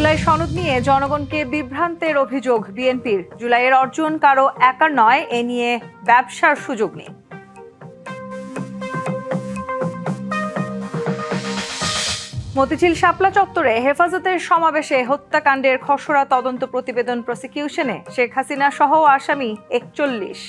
জুলাই সনদ নিয়ে জনগণকে বিভ্রান্তের অভিযোগ বিএনপির। জুলাইয়ের অর্জন কারো একার নয়, এ নিয়ে ব্যবসার সুযোগ নেই। মতিঝিল শাপলা চত্বরে হেফাজতের সমাবেশে হত্যাকাণ্ডের খসড়া তদন্ত প্রতিবেদন প্রসিকিউশনে শেখ হাসিনা সহ আসামি ৪১।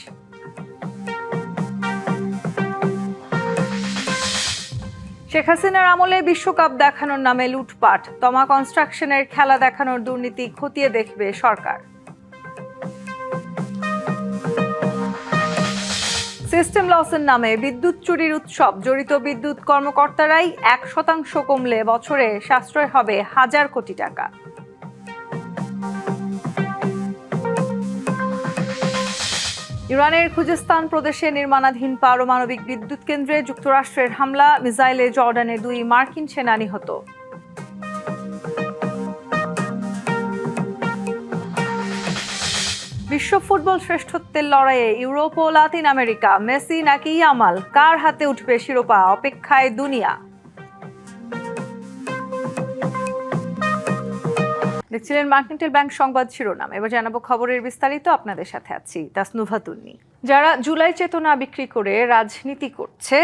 শেখ হাসিনার আমলে বিশ্বকাপ দেখানোর নামে লুটপাট, তমা কনস্ট্রাকশনের খেলা দেখানোর দুর্নীতি খতিয়ে দেখবে সরকার। সিস্টেম লসের নামে বিদ্যুৎ চুরির উৎসব, জড়িত বিদ্যুৎ কর্মকর্তারাই ১% কমলে বছরে সাশ্রয় হবে হাজার কোটি টাকা। ইরানের খুজেস্তান প্রদেশে নির্মাণাধীন পারমাণবিক বিদ্যুৎ কেন্দ্রে যুক্তরাষ্ট্রের হামলা, মিসাইলে জর্ডানের 2 মার্কিন সেনা নিহত। বিশ্ব ফুটবল শ্রেষ্ঠত্বের লড়াইয়ে ইউরোপ ও লাতিন আমেরিকা, মেসি নাকি ইয়ামাল, কার হাতে উঠবে শিরোপা, অপেক্ষায় দুনিয়া। দেখছিলেন মার্কেন্টাইল ব্যাংক সংবাদ শিরোনাম। এবার জানাবো খবরের বিস্তারিত। আপনাদের সাথে আছি তাসনুভা তুন্নি। যারা জুলাই চেতনা বিক্রি করে রাজনীতি করছে,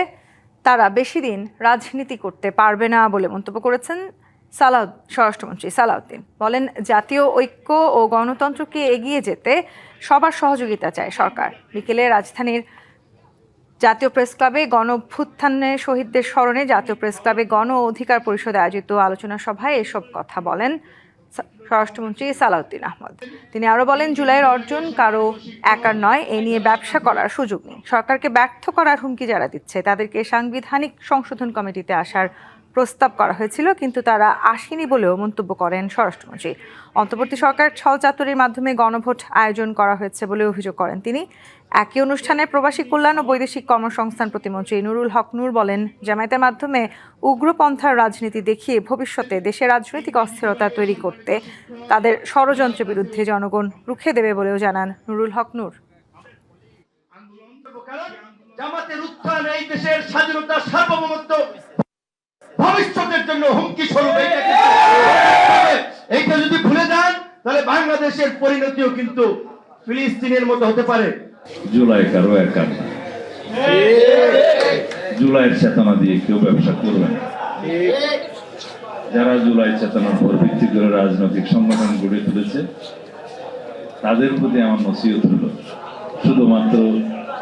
তারা বেশি দিন রাজনীতি করতে পারবে না বলে মন্তব্য করেছেন স্বরাষ্ট্রমন্ত্রী সালাউদ্দিন। বলেন, জাতীয় ঐক্য ও গণতন্ত্রকে এগিয়ে যেতে সবার সহযোগিতা চায় সরকার। বিকেলে রাজধানীর জাতীয় প্রেস ক্লাবে গণ-অভ্যুত্থানে শহীদদের স্মরণে জাতীয় প্রেস ক্লাবে গণ অধিকার পরিষদে আয়োজিত আলোচনা সভায় এসব কথা বলেন স্বরাষ্ট্রমন্ত্রী সালাউদ্দিন আহমদ। তিনি আরও বলেন, জুলাইয়ের অর্জন কারো একার নয়, এ নিয়ে ব্যবসা করার সুযোগ নেই। সরকারকে ব্যর্থ করার হুমকি যারা দিচ্ছে, তাদেরকে সাংবিধানিক সংশোধন কমিটিতে আসার প্রস্তাব করা হয়েছিল, কিন্তু তারা আসেনি বলেও মন্তব্য করেন স্বরাষ্ট্রমন্ত্রী। অন্তর্বর্তী সরকার ছলচাতুরির মাধ্যমে গণভোট আয়োজন করা হয়েছে বলে অভিযোগ করেন তিনি। একই অনুষ্ঠানে প্রবাসী কল্যাণ ও বৈদেশিক কর্মসংস্থান প্রতিমন্ত্রী নুরুল হক নূর বলেন, জামায়াতের মাধ্যমে উগ্রপন্থার রাজনীতি দেখিয়ে ভবিষ্যতে দেশে রাজনৈতিক অস্থিরতা তৈরি করতে তাদের ষড়যন্ত্রের বিরুদ্ধে জনগণ রুখে দেবে বলেও জানান নুরুল হক নূর। জামাতের উত্থান এই দেশের স্বাধীনতা, সার্বভৌমত্ব ভবিষ্যতের জন্য হুমকি স্বরূপ। এইটা যদি ভুলে যান, তাহলে বাংলাদেশের পরিণতিও কিন্তু ফিলিস্তিনের মতো হতে পারে। জুলাই কারো একার না, জুলাইয়ের চেতনা দিয়ে কেউ ব্যবসা করবে না। যারা জুলাই চেতনার উপর ভিত্তি করে রাজনৈতিক সংগঠন গড়ে তুলেছে, তাদের প্রতি আমার নসিহত হল, শুধুমাত্র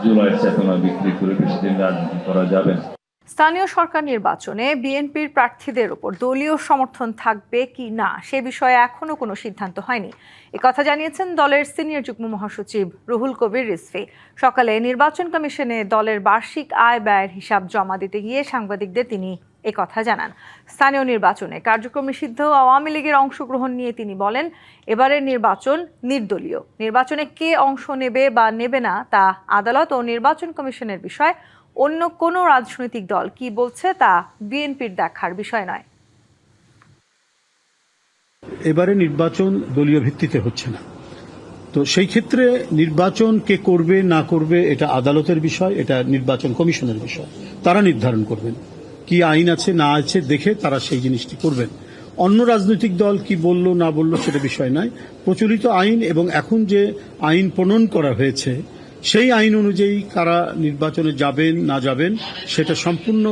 জুলাইয়ের চেতনা বিক্রি করে বেশি দিন রাজনীতি করা যাবে না। স্থানীয় সরকার নির্বাচনে বিএনপির প্রার্থীদের উপর দলীয় সমর্থন থাকবে কি না সে বিষয়ে এখনো কোনো সিদ্ধান্ত হয়নি। একথা জানিয়েছেন দলের সিনিয়র যুগ্ম মহাসচিব রুহুল কবির রিজভী। সকালে নির্বাচন কমিশনে দলের বার্ষিক আয় ব্যয়ের হিসাব জমা দিতে গিয়ে সাংবাদিকদের তিনি একথা জানান। স্থানীয় নির্বাচনে কার্যক্রম নিষিদ্ধ আওয়ামী লীগের অংশগ্রহণ নিয়ে তিনি বলেন, এবারের নির্বাচন নির্দলীয়। নির্বাচনে কে অংশ নেবে বা নেবে না তা আদালত ও নির্বাচন কমিশনের বিষয়। অন্য কোনো রাজনৈতিক দল কি বলছে তা বিএনপির দেখার বিষয় নয়। এবারে নির্বাচন দলীয় ভিত্তিতে হচ্ছে না, তো সেই ক্ষেত্রে নির্বাচন কে করবে না করবে এটা আদালতের বিষয়, এটা নির্বাচন কমিশনের বিষয়। তারা নির্ধারণ করবেন কি আইন আছে না আছে দেখে তারা সেই জিনিসটি করবেন। অন্য রাজনৈতিক দল কি বলল না বলল সেটা বিষয় নয়। প্রচলিত আইন এবং এখন যে আইন প্রণয়ন করা হয়েছে সেই আইন অনুযায়ী কারা নির্বাচনে যাবেন না যাবেন সেটা সম্পূর্ণ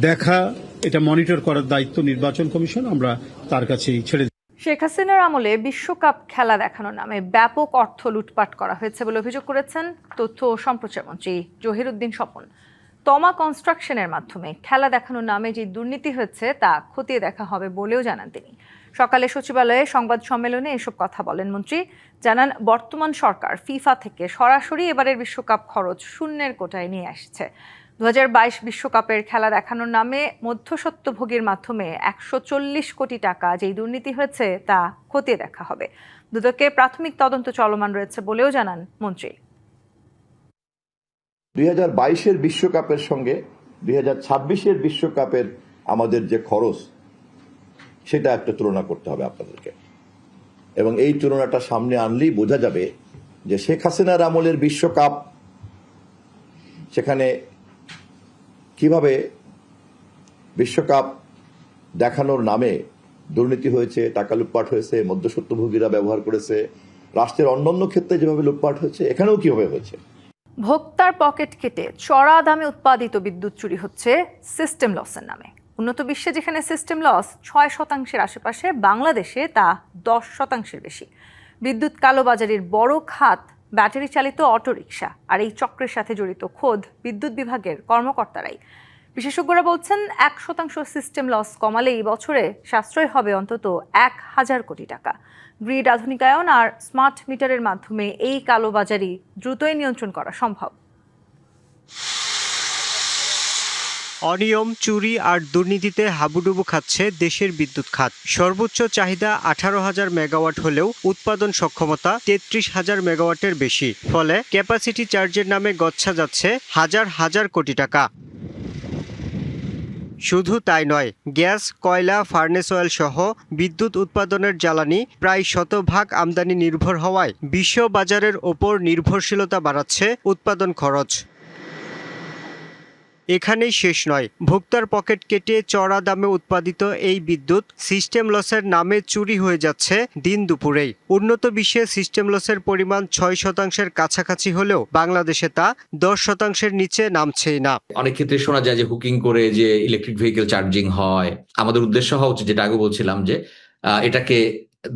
দেখা, এটা মনিটর করার দায়িত্ব নির্বাচন কমিশন, আমরা তার কাছেই ছেড়ে দিই। শেখ হাসিনার আমলে বিশ্বকাপ খেলা দেখানোর নামে ব্যাপক অর্থ লুটপাট করা হয়েছে বলে অভিযোগ করেছেন তথ্য ও সম্প্রচার মন্ত্রী জহিরুদ্দিন স্বপন। তমা কনস্ট্রাকশনের মাধ্যমে খেলা দেখানোর নামে যে দুর্নীতি হয়েছে তা খতিয়ে দেখা হবে বলেও জানান তিনি। সকালে সচিবালয়ে সংবাদ সম্মেলনে এসব কথা বলেন মন্ত্রী। জানান, বর্তমান সরকার ফিফা থেকে সরাসরি এবারের বিশ্বকাপ খরচ শূন্যের কোটায় নিয়ে আসছে। 2022 বিশ্বকাপের খেলা দেখানোর নামে মধ্যস্বত্বভোগীর মাধ্যমে 140 কোটি টাকা যেই দুর্নীতি হয়েছে তা খতিয়ে দেখা হবে। দুদকে প্রাথমিক তদন্ত চলমান রয়েছে বলেও জানান মন্ত্রী। 2022-এর বিশ্বকাপের সঙ্গে 2026-এর বিশ্বকাপের আমাদের যে খরচ, সেটা একটা তুলনা করতে হবে আপনাদেরকে, এবং এই তুলনাটা সামনে আনলেই বোঝা যাবে যে শেখ হাসিনার আমলের বিশ্বকাপ, সেখানে কিভাবে বিশ্বকাপ দেখানোর নামে দুর্নীতি হয়েছে, টাকা লুটপাট হয়েছে, মধ্যস্বত্বভোগীরা ব্যবহার করেছে, রাষ্ট্রের অন্যান্য ক্ষেত্রে যেভাবে লুটপাট হয়েছে এখানেও কিভাবে হয়েছে। ভোক্তার পকেট কেটে চড়া দামে উৎপাদিত বিদ্যুৎ চুরি হচ্ছে সিস্টেম লসের নামে। উন্নত বিশ্বে যেখানে সিস্টেম লস 6% আশেপাশে, বাংলাদেশে তা 10% বেশি। বিদ্যুৎ কালোবাজারির বড় খাত ব্যাটারি চালিত অটোরিকশা, আর এই চক্রের সাথে জড়িত খোদ বিদ্যুৎ বিভাগের কর্মকর্তারাই। বিশেষজ্ঞরা বলছেন 1% সিস্টেম লস কমালে এই বছরে সাশ্রয় হবে অন্তত 1000 কোটি টাকা। গ্রিড আধুনিকায়ন আর স্মার্ট মিটারের মাধ্যমে এই কালোবাজারি দ্রুতই নিয়ন্ত্রণ করা সম্ভব। অনিয়ম, চুরি আর দুর্নীতিতে হাবুডুবু খাচ্ছে দেশের বিদ্যুৎ খাত। সর্বোচ্চ চাহিদা 18,000 মেগাওয়াট হলেও উৎপাদন সক্ষমতা 33,000 মেগাওয়াটের বেশি। ফলে ক্যাপাসিটি চার্জের নামে গচ্ছা যাচ্ছে হাজার হাজার কোটি টাকা। শুধু তাই নয়, গ্যাস, কয়লা, ফার্নেস অয়েল সহ বিদ্যুৎ উৎপাদনের জ্বালানি প্রায় 100% আমদানি নির্ভর হওয়ায় বিশ্ব বাজারের ওপর নির্ভরশীলতা বাড়াচ্ছে উৎপাদন খরচ। এখানেই শেষ নয়, ভোক্তার পকেট কেটে চড়া দামে উৎপাদিত এই বিদ্যুৎ সিস্টেম লসের নামে চুরি হয়ে যাচ্ছে দিন দুপুরেই। উন্নত বিশ্বে সিস্টেম লসের পরিমাণ 6%-এর কাছাকাছি হলেও বাংলাদেশে তা 10%-এর নিচে নামছেই না। অনেক ক্ষেত্রে শোনা যায় যে হুকিং করে যে ইলেকট্রিক ভেহিকেল চার্জিং হয়। আমাদের উদ্দেশ্য হওয়া উচিত, যেটা আগে বলছিলাম, যে এটাকে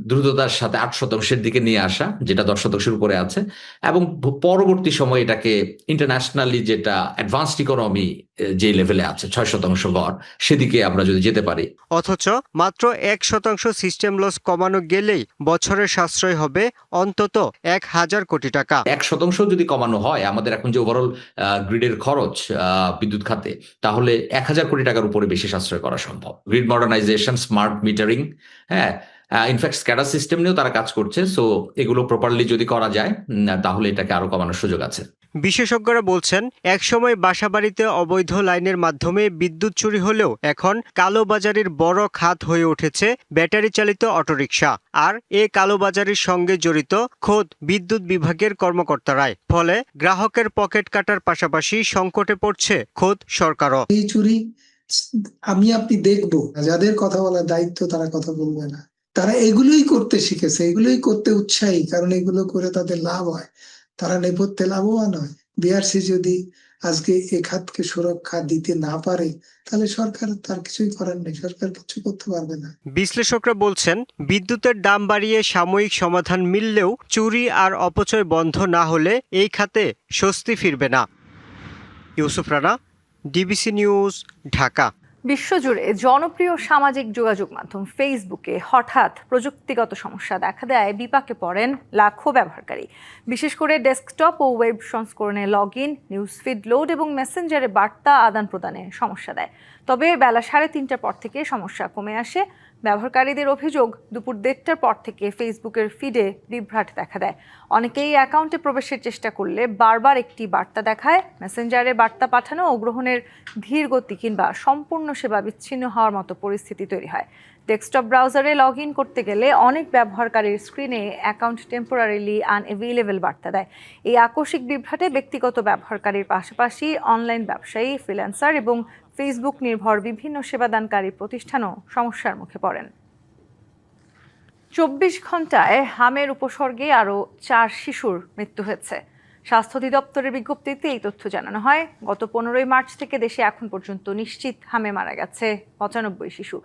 দ্রুততার সাথে 8%-এর দিকে নিয়ে আসা, যেটা 10%-এর উপরে আছে, এবং পরবর্তী সময় এটাকে ইন্টারন্যাশনালি যেটা অ্যাডভান্সড ইকোনমি যে লেভেলে আছে 6% গড়, সেদিকে আমরা যদি যেতে পারি। অথচ মাত্র 1% সিস্টেম লস কমানো গেলেই বছরের সাশ্রয় হবে অন্তত 1000 কোটি টাকা। 1% যদি কমানো হয় আমাদের এখন যে ওভারঅল গ্রিডের খরচ বিদ্যুৎ খাতে, তাহলে 1000 কোটি টাকার উপরে বেশি সাশ্রয় করা সম্ভব। গ্রিড মডার্নাইজেশন, স্মার্ট মিটারিং, হ্যাঁ, ইনফ্যাক্ট স্ক্যাডার সিস্টেম নিয়েও তারা কাজ করছে। সো এগুলো প্রপারলি যদি করা যায় তাহলে এটাকে আরো কমানোর সুযোগ আছে। বিশেষজ্ঞরা বলছেন, একসময় বাসাবাড়িতে অবৈধ লাইনের মাধ্যমে বিদ্যুৎ চুরি হলেও এখন কালোবাজারির বড় খাত হয়ে উঠেছে ব্যাটারি চালিত অটোরিকশা। আর এ কালোবাজারির সঙ্গে জড়িত খোদ বিদ্যুৎ বিভাগের কর্মকর্তারাই। ফলে গ্রাহকের পকেট কাটার পাশাপাশি সংকটে পড়ছে খোদ সরকারও। এই চুরি আপনি দেখবো, যাদের কথা বলার দায়িত্ব তারা কথা বলবে না। তারা এগুলোই করতে শিখেছে, এগুলোই করতে উৎসাহী, কারণ এগুলো করে তাদের লাভ হয়, তারা নেপথ্যে লাভবান হয়। বিআরসি যদি আজকে এ খাতকে সুরক্ষা দিতে না পারে, তাহলে সরকার তার কিছুই করার নেই, সরকার কিছু করতে পারবে না। বিশ্লেষকরা বলছেন, বিদ্যুতের দাম বাড়িয়ে সাময়িক সমাধান মিললেও চুরি আর অপচয় বন্ধ না হলে এই খাতে স্বস্তি ফিরবে না। Yusuf Rana, DBC news, Dhaka. বিশ্বজুড়ে জনপ্রিয় সামাজিক যোগাযোগ মাধ্যম ফেসবুকে হঠাৎ প্রযুক্তিগত সমস্যা দেখা দেয় বিপাকে পড়েন লাখো ব্যবহারকারী। বিশেষ করে ডেস্কটপ ও ওয়েব সংস্করণে লগইন, নিউজ ফিড লোড এবং মেসেঞ্জারে বার্তা আদান প্রদানে সমস্যা দেয়। তবে বেলা 3:30টার পর থেকে সমস্যা কমে আসে। ব্যবহারকারীদের অভিযোগ, দুপুর 1:30টার পর থেকে ফেসবুকের ফিডে বিভ্রাট দেখা দেয়। অনেকেই অ্যাকাউন্টে প্রবেশের চেষ্টা করলে বারবার একটি বার্তা দেখায়। মেসেঞ্জারে বার্তা পাঠানো ও গ্রহণের ধীর গতি কিংবা সম্পূর্ণ সেবা বিচ্ছিন্ন হওয়ার মতো পরিস্থিতি তৈরি হয়। ডেস্কটপ ব্রাউজারে লগইন করতে গেলে অনেক ব্যবহারকারীর স্ক্রিনে অ্যাকাউন্ট টেম্পোরারিলি আনএভেইলেবল বার্তা দেয়। এই আকস্মিক বিভ্রাটে ব্যক্তিগত ব্যবহারকারীর পাশাপাশি অনলাইন ব্যবসায়ী, ফ্রিল্যান্সার এবং ফেসবুক নির্ভর বিভিন্ন সেবাদানকারী প্রতিষ্ঠানও সমস্যার মুখে পড়েন। 24 ঘন্টায় হামের উপসর্গে আরও 4 শিশুর মৃত্যু হয়েছে। স্বাস্থ্য অধিদপ্তরের বিজ্ঞপ্তিতে এই তথ্য জানানো হয়। গত 15 মার্চ থেকে দেশে এখন পর্যন্ত নিশ্চিত হামে মারা গেছে 95 শিশু।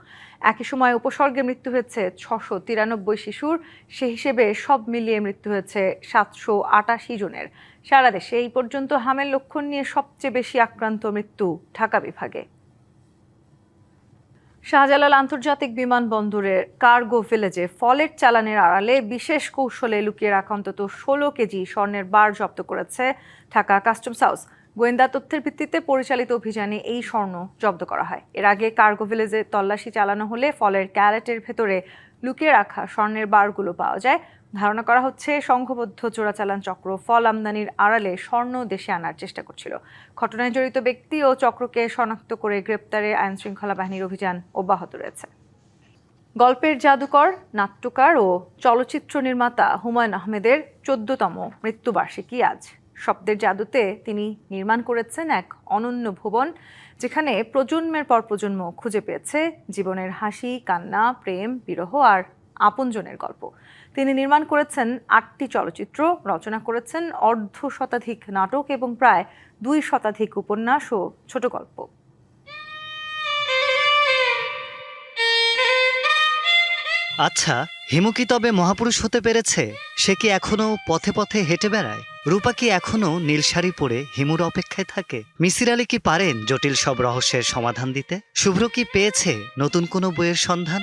একই সময় উপসর্গে মৃত্যু হয়েছে 693 শিশুর। সে হিসেবে সব মিলিয়ে মৃত্যু হয়েছে 788 জনের। সারা দেশে এই পর্যন্ত হামের লক্ষণ নিয়ে সবচেয়ে বেশি আক্রান্ত মৃত্যু ঢাকা বিভাগে। শাহজালাল আন্তর্জাতিক বিমানবন্দরের কার্গো ভিলেজে ফলের চালানের আড়ালে বিশেষ কৌশলে লুকিয়ে রাখা অন্তত 16 কেজি স্বর্ণের বার জব্দ করেছে ঢাকা কাস্টমস হাউস। গোয়েন্দা তথ্যের ভিত্তিতে পরিচালিত অভিযানে এই স্বর্ণ জব্দ করা হয়। এর আগে কার্গো ভিলেজে তল্লাশি চালানো হলে ফলের ক্যারেটের ভেতরে লুকিয়ে রাখা স্বর্ণের বারগুলো পাওয়া যায়। ধারণা করা হচ্ছে সংঘবদ্ধ চোরাচালান চক্র ফল আমদানির আড়ালে স্বর্ণ দেশে আনার চেষ্টা করছিল। ঘটনায় জড়িত ব্যক্তি ও চক্রকে শনাক্ত করে গ্রেপ্তারে আইনশৃঙ্খলা বাহিনীর অভিযান অব্যাহত রয়েছে। গল্পের জাদুকর, নাট্যকার ও চলচ্চিত্র নির্মাতা হুমায়ূন আহমেদের 14তম মৃত্যুবার্ষিকী আজ। শব্দের জাদুতে তিনি নির্মাণ করেছেন এক অনন্য ভুবন, যেখানে প্রজন্মের পর প্রজন্ম খুঁজে পেয়েছে জীবনের হাসি, কান্না, প্রেম, বিরহ আর আপনজনের গল্প। তিনি নির্মাণ করেছেন ৮টি চলচ্চিত্র, রচনা করেছেন ১/২ শতাধিক নাটক এবং প্রায় ২ শতাধিক উপন্যাস ও ছোট গল্প। আচ্ছা, হিমু কি তবে মহাপুরুষ হতে পেরেছে? সে কি এখনো পথে পথে হেঁটে বেড়ায়? রূপা কি এখনো নীল শাড়ি পরে হিমুর অপেক্ষায় থাকে? মিসির আলী কি পারেন জটিল সব রহস্যের সমাধান দিতে? শুভ্র কি পেয়েছে নতুন কোনো বইয়ের সন্ধান?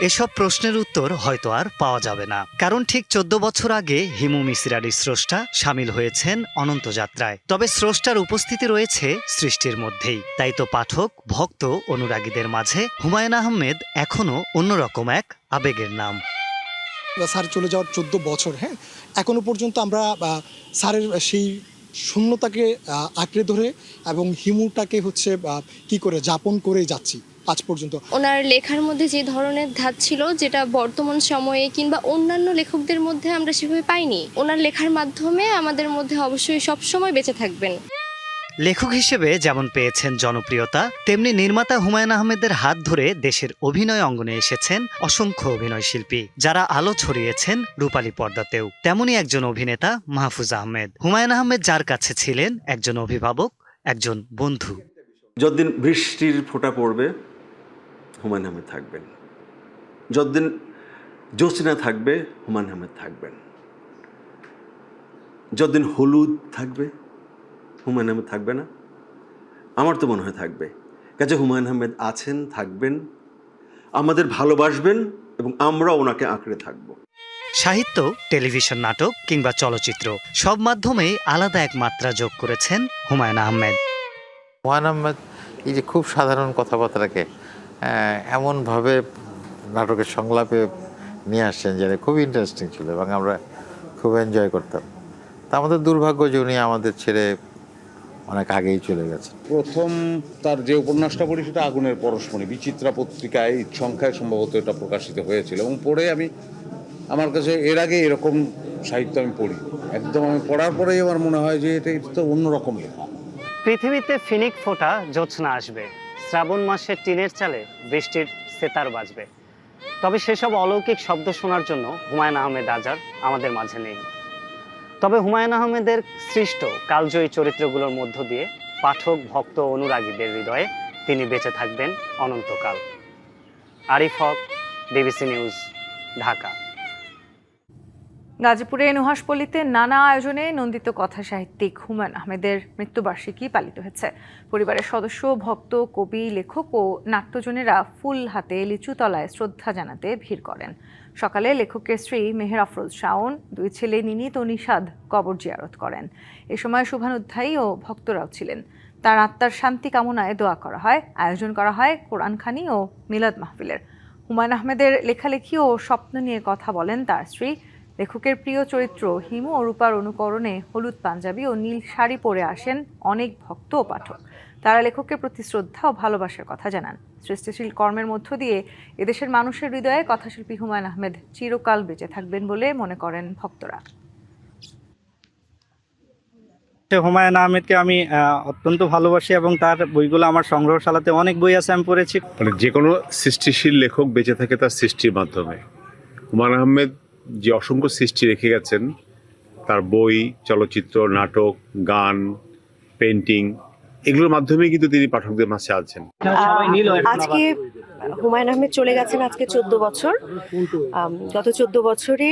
এসব প্রশ্নের উত্তর হয়তো আর পাওয়া যাবে না, কারণ ঠিক ১৪ বছর আগে হিমু মিসির আলীর স্রষ্টা সামিল হয়েছেন অনন্ত যাত্রায়। তবে স্রষ্টার উপস্থিতি রয়েছে সৃষ্টির মধ্যেই, তাই তো পাঠক, ভক্ত, অনুরাগীদের মাঝে হুমায়ুন আহমেদ এখনো অন্যরকম এক আবেগের নাম। স্যার চলে যাওয়ার ১৪ বছর, হ্যাঁ, এখনো পর্যন্ত আমরা স্যারের সেই শূন্যতাকে আঁকড়ে ধরে এবং হিমুটাকে কি করে যাপন করে যাচ্ছি আজ পর্যন্ত। ওনার লেখার মধ্যে যে ধরনের ধাত ছিল, যেটা বর্তমান সময়ে কিংবা অন্যান্য লেখকদের মধ্যে আমরা সেভাবে পাইনি, ওনার লেখার মাধ্যমে আমাদের মধ্যে অবশ্যই সবসময় বেঁচে থাকবেন। লেখক হিসেবে যেমন পেয়েছেন জনপ্রিয়তা, তেমনি নির্মাতা হুমায়ুন আহমেদের হাত ধরে দেশের অভিনয় অঙ্গনে এসেছেন অসংখ্য অভিনয় শিল্পী, যারা আলো ছড়িয়েছেন রূপালী পর্দাতেও। তেমনই একজন অভিনেতা মাহফুজ আহমেদ। হুমায়ুন আহমেদ যার কাছে ছিলেন একজন অভিভাবক, একজন বন্ধু। যতদিন বৃষ্টির ফোঁটা পড়বে হুমায়ুন আহমেদ থাকবেন, যতদিন জ্যোৎস্না থাকবে হুমায়ুন আহমেদ থাকবেন, যতদিন হলুদ থাকবে হুমায়ুন আহমেদ থাকবে না? আমার তো মনে হয় থাকবে। কাজে হুমায়ুন আহমেদ আছেন, থাকবেন, আমাদের ভালোবাসবেন এবং আমরা ওনাকে আঁকড়ে থাকব। সাহিত্য, টেলিভিশন নাটক কিংবা চলচ্চিত্র, সব মাধ্যমেই আলাদা এক মাত্রা যোগ করেছেন হুমায়ুন আহমেদ। হুমায়ুন আহমেদ এই যে খুব সাধারণ কথাবার্তাকে এমনভাবে নাটকের সংলাপে নিয়ে আসছেন, যেটা খুব ইন্টারেস্টিং ছিল এবং আমরা খুব এনজয় করতাম। তা আমাদের দুর্ভাগ্য যে উনি আমাদের ছেড়ে অনেক আগেই চলে গেছেন। প্রথম তার যে উপন্যাসটা পড়ি সেটা আগুনের পরশমণি, বিচিত্রা পত্রিকায় সংখ্যায় সম্ভবত এটা প্রকাশিত হয়েছিল, এবং পড়ে আমার কাছে এর আগে এরকম সাহিত্য আমি পড়ি, একদম আমি পড়ার পরেই আমার মনে হয় যে এটা তো অন্যরকম লেখা। পৃথিবীতে ফিনিক ফোটা জ্যোৎস্না আসবে, শ্রাবণ মাসের টিনের চালে বৃষ্টির সেতার বাজবে, তবে সেসব অলৌকিক শব্দ শোনার জন্য হুমায়ুন আহমেদ আজার আমাদের মাঝে নেই। তবে হুমায়ুন আহমেদের সৃষ্ট কালজয়ী চরিত্রগুলোর মধ্য দিয়ে পাঠক, ভক্ত, অনুরাগীদের হৃদয়ে তিনি বেঁচে থাকবেন অনন্তকাল। আরিফ হক, ডিবিসি নিউজ, ঢাকা। গাজীপুরে নুহাশপল্লীতে নানা আয়োজনে নন্দিত কথা সাহিত্যিক হুমায়ুন আহমেদের মৃত্যুবার্ষিকী পালিত হয়েছে। পরিবারের সদস্য, ভক্ত, কবি, লেখক ও নাট্যজনেরা ফুল হাতে লিচুতলায় শ্রদ্ধা জানাতে ভিড় করেন। সকালে লেখকের স্ত্রী মেহের আফরোজ শাওন, 2 ছেলে নিনিত ও নিশাদ কবর জিয়ারত করেন। এ সময় শুভানুধ্যায়ী ও ভক্তরাও ছিলেন। তার আত্মার শান্তি কামনায় দোয়া করা হয়। আয়োজন করা হয় কোরআনখানি ও মিলাদ মাহফিলের। হুমায়ুন আহমেদের লেখালেখি ও স্বপ্ন নিয়ে কথা বলেন তার স্ত্রী। লেখকের প্রিয় চরিত্র হিমু ও রূপার অনুকরণে হলুদ পাঞ্জাবি ও নীল শাড়ি পরে আসেন অনেক ভক্ত ও পাঠক। তারা লেখকের প্রতি শ্রদ্ধা ও ভালোবাসার কথা জানান। সৃষ্টিশীল কর্মের মধ্য দিয়ে এদেশের মানুষের হৃদয়ে কথাশিল্পী হুমায়ুন আহমেদ চিরকাল বেঁচে থাকবেন বলে মনে করেন ভক্তরা। হুমায়ুন আহমেদকে আমি অত্যন্ত ভালোবাসি এবং তার বইগুলো আমার সংগ্রহশালাতে অনেক বই আছে, আমি পড়েছি। মানে যে কোনো সৃষ্টিশীল লেখক বেঁচে থাকে তার সৃষ্টির মাধ্যমে। হুমায়ুন আহমেদ যে অসংখ্য সৃষ্টি রেখে গেছেন, তার বই, চলচ্চিত্র, নাটক, গান, পেন্টিং, এগুলোর মাধ্যমে কিন্তু তিনি পাঠকদের মাঝে আছেন। আজকে হুমায়ুন আহমেদ চলে গেছেন আজকে 14 বছর। গত 14 বছরে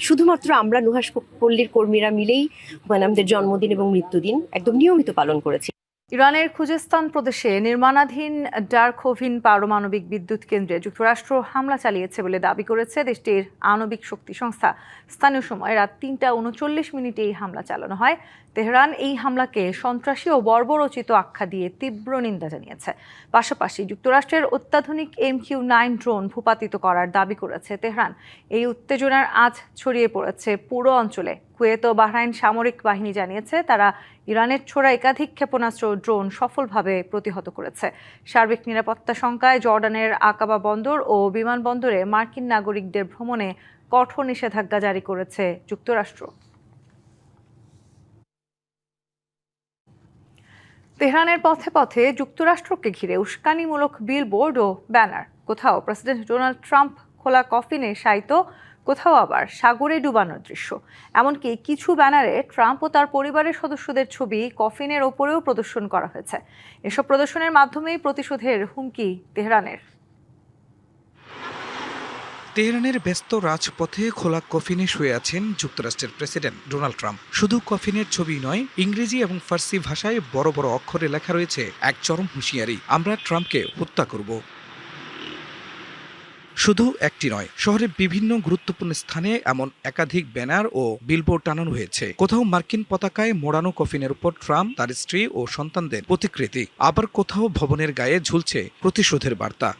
শুধুমাত্র আমরা নুহাশপল্লীর কর্মীরা মিলেই হুমায়ুন আহমেদের জন্মদিন এবং মৃত্যুদিন একদম নিয়মিত পালন করেছি। ইরানের খুজেস্তান প্রদেশে নির্মাণাধীন ডারখোভিন পারমাণবিক বিদ্যুৎ কেন্দ্রে যুক্তরাষ্ট্র হামলা চালিয়েছে বলে দাবি করেছে দেশটির আণবিক শক্তি সংস্থা। স্থানীয় সময় রাত ৩টা ৩৯ এই হামলা চালানো হয়। তেহরান এই হামলাকে সন্ত্রাসী ও বর্বরোচিত আখ্যা দিয়ে তীব্র নিন্দা জানিয়েছে। পাশাপাশি যুক্তরাষ্ট্রের অত্যাধুনিক MQ-9 ড্রোন ভূপাতিত করার দাবি করেছে তেহরান। এই উত্তেজনার আঁচ ছড়িয়ে পড়েছে পুরো অঞ্চলে। কুয়েত ও বাহরাইন সামরিক বাহিনী জানিয়েছে তারা ইরানের ছোড়া একাধিক ক্ষেপণাস্ত্র ড্রোন সফলভাবে প্রতিহত করেছে। সার্বিক নিরাপত্তা শঙ্কায় জর্ডানের আকাবা বন্দর ও বিমানবন্দরে মার্কিন নাগরিকদের ভ্রমণে কঠোর নিষেধাজ্ঞা জারি করেছে যুক্তরাষ্ট্র। তেহরানের পথে পথে যুক্তরাষ্ট্রকে ঘিরে উস্কানিমূলক বিলবোর্ড ও ব্যানার। কোথাও প্রেসিডেন্ট ডোনাল্ড ট্রাম্প খোলা কফিনে শায়িত, কোথাও আবার সাগরে ডুবানোর দৃশ্য। এমনকি কিছু ব্যানারে ট্রাম্প ও তার পরিবারের সদস্যদের ছবি কফিনের ওপরেও প্রদর্শন করা হয়েছে। এসব প্রদর্শনের মাধ্যমেই প্রতিশোধের হুমকি তেহরানের। তেহরানের ব্যস্ত রাজপথে খোলা কফিনে শুয়ে আছেন যুক্তরাষ্ট্রের প্রেসিডেন্ট ডোনাল্ড ট্রাম্প। শুধু কফিনের ছবি নয়, ইংরেজি এবং ফার্সি ভাষায় বড় বড় অক্ষরে লেখা রয়েছে এক চরম হুঁশিয়ারি: আমরা ট্রাম্পকে হত্যা করব। শুধু একটি নয়, শহরের বিভিন্ন গুরুত্বপূর্ণ স্থানে এমন একাধিক ব্যানার ও বিলবোর্ড টানানো হয়েছে। কোথাও মার্কিন পতাকায় মোড়ানো কফিনের উপর ট্রাম্প, তার স্ত্রী ও সন্তানদের প্রতিকৃতি, আবার কোথাও ভবনের গায়ে ঝুলছে প্রতিশোধের বার্তা।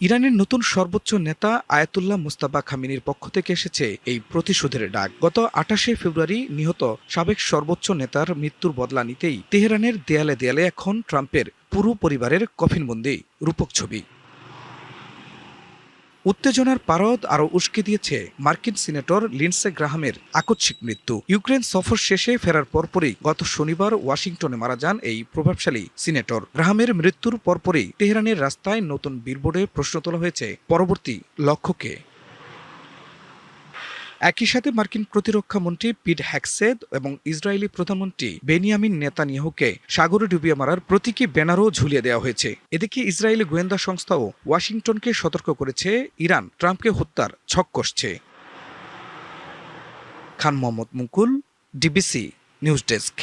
ইরানের নতুন সর্বোচ্চ নেতা আয়াতুল্লাহ মুস্তাফা খামেনির পক্ষ থেকে এসেছে এই প্রতিশোধের ডাক। গত 28শে ফেব্রুয়ারি নিহত সাবেক সর্বোচ্চ নেতার মৃত্যুর বদলা নিতেই তেহরানের দেয়ালে দেয়ালে এখন ট্রাম্পের পুরো পরিবারের কফিনবন্দি রূপক ছবি। উত্তেজনার পারদ আরও উস্কে দিয়েছে মার্কিন সিনেটর লিন্ডসে গ্রাহামের আকস্মিক মৃত্যু। ইউক্রেন সফর শেষে ফেরার পরপরই গত শনিবার ওয়াশিংটনে মারা যান এই প্রভাবশালী সিনেটর। গ্রাহামের মৃত্যুর পরপরই তেহরানের রাস্তায় নতুন বিলবোর্ডে প্রশ্ন তোলা হয়েছে পরবর্তী লক্ষ্যকে। একই সাথে মার্কিন প্রতিরক্ষা মন্ত্রী পিট হ্যাকসেদ এবং ইসরায়েলি প্রধানমন্ত্রী বেনিয়ামিন নেতানিয়াহুকে সাগরে ডুবিয়ে মারার প্রতীকী ব্যানারও ঝুলিয়ে দেওয়া হয়েছে। এদিকে ইসরায়েলি গোয়েন্দা সংস্থাও ওয়াশিংটনকে সতর্ক করেছে ইরান ট্রাম্পকে হত্যার ছক কষছে। খান মোহাম্মদ মুকুল, ডিবিসি নিউজ ডেস্ক।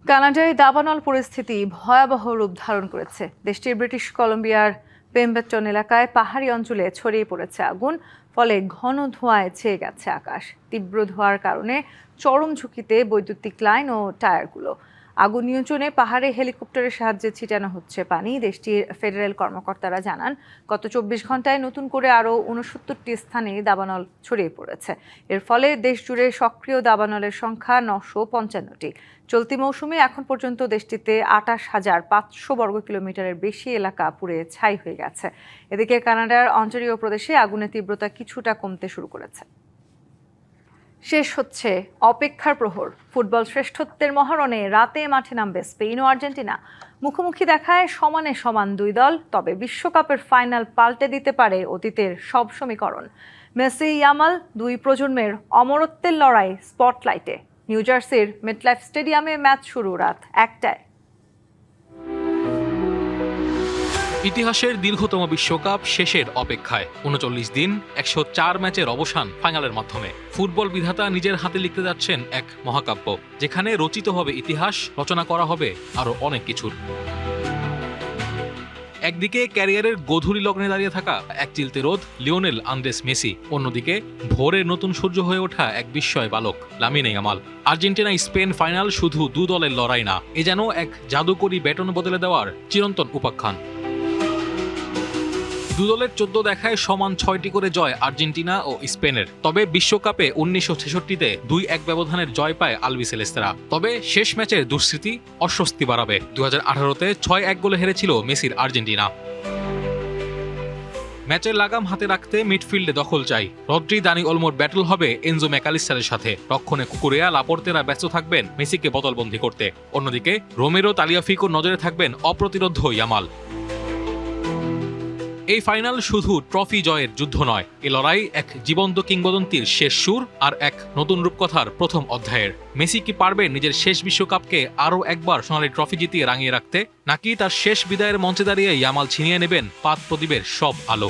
কানাডায় দাবানল পরিস্থিতি ভয়াবহ রূপ ধারণ করেছে। দেশটির ব্রিটিশ কলম্বিয়ার পেম্বেটন এলাকায় পাহাড়ি অঞ্চলে ছড়িয়ে পড়েছে আগুন, ফলে ঘন ধোঁয়ায় ছেয়ে গেছে আকাশ। তীব্র ধোঁয়ার কারণে চরম ঝুঁকিতে বৈদ্যুতিক লাইন ও টায়ারগুলো। আগুন নিয়ন্ত্রণে পাহাড়ে হেলিকপ্টারের সাহায্যে ছিটানো হচ্ছে পানি। দেশটির ফেডারেল কর্মকর্তারা জানান, গত 24 ঘন্টায় নতুন করে আরও 69টি স্থানে দাবানল ছড়িয়ে পড়েছে। এর ফলে দেশজুড়ে সক্রিয় দাবানলের সংখ্যা 955টি। চলতি মৌসুমে এখন পর্যন্ত দেশটিতে 28,500 বর্গ কিলোমিটারের বেশি এলাকা পুড়ে ছাই হয়ে গেছে। এদিকে কানাডার অন্টারিও প্রদেশে আগুনের তীব্রতা কিছুটা কমতে শুরু করেছে। শেষ হচ্ছে অপেক্ষার প্রহর। ফুটবল শ্রেষ্ঠত্বের মহারণে রাতে মাঠে নামবে স্পেন ও আর্জেন্টিনা। মুখোমুখি দেখায় সমানে সমান দুই দল, তবে বিশ্বকাপের ফাইনাল পাল্টে দিতে পারে অতীতের সব সমীকরণ। মেসি, ইয়ামাল দুই প্রজন্মের অমরত্বের লড়াই স্পটলাইটে। নিউ জার্সির মেটলাইফ স্টেডিয়ামে ম্যাচ শুরু রাত 1টায়। ইতিহাসের দীর্ঘতম বিশ্বকাপ শেষের অপেক্ষায় 39 দিন 104 ম্যাচের অবসান ফাইনালের মাধ্যমে ফুটবল বিধাতা নিজের হাতে লিখতে যাচ্ছেন এক মহাকাব্য, যেখানে রচিত হবে ইতিহাস, রচনা করা হবে আরো অনেক কিছুর। একদিকে ক্যারিয়ারের গোধূলি লগ্নে দাঁড়িয়ে থাকা এক চিলতে রোদ লিওনেল আন্দ্রেস মেসি, অন্যদিকে ভোরের নতুন সূর্য হয়ে ওঠা এক বিস্ময় বালক Lamine Yamal. Argentina Spain final শুধু দু দলের লড়াই না, এ যেন এক জাদুকরী ব্যাটন বদলে দেওয়ার চিরন্তন উপাখ্যান। দু দলের 14 দেখায় সমান 6টি করে জয় আর্জেন্টিনা ও স্পেনের। তবে বিশ্বকাপে 1966-তে 2-1 ব্যবধানের জয় পায় আলবিসেলেস্তেরা। তবে শেষ ম্যাচের দুঃস্মৃতি অস্বস্তি বাড়াবে। 2018-তে 6-1 গোলে হেরেছিল মেসির আর্জেন্টিনা। ম্যাচের লাগাম হাতে রাখতে মিডফিল্ডে দখল চাই। রদ্রি, দানি ওলমোর ব্যাটল হবে এনজো ম্যাকালিস্টারের সাথে। রক্ষণে কুকুরেয়া, লাপোর্তেরা ব্যস্ত থাকবেন মেসিকে বোতলবন্দি করতে। অন্যদিকে রোমেরো, তালিয়াফিকোর নজরে থাকবেন অপ্রতিরোধ্য ইয়ামাল। এই ফাইনাল শুধু ট্রফি জয়ের যুদ্ধ নয়, এ লড়াই এক জীবন্ত কিংবদন্তির শেষ সুর আর এক নতুন রূপকথার প্রথম অধ্যায়ের। মেসি কি পারবেন নিজের শেষ বিশ্বকাপকে আরও একবার সোনালী ট্রফি জিতিয়ে রাঙিয়ে রাখতে, নাকি তার শেষ বিদায়ের মঞ্চে দাঁড়িয়ে ইয়ামাল ছিনিয়ে নেবেন পাত প্রদীপের সব আলো?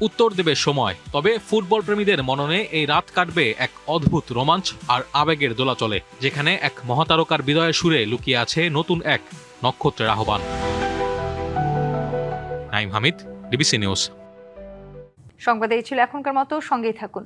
উত্তর দেবে সময়। তবে ফুটবল প্রেমীদের মননে এই রাত কাটবে এক অদ্ভুত রোমাঞ্চ আর আবেগের দোলাচলে, যেখানে এক মহাতারকার বিদায়ের সুরে লুকিয়ে আছে নতুন এক নক্ষত্রের আহ্বান। Naim Hamid, DBC news. সংবাদ এই ছিল এখনকার মতো, সঙ্গেই থাকুন।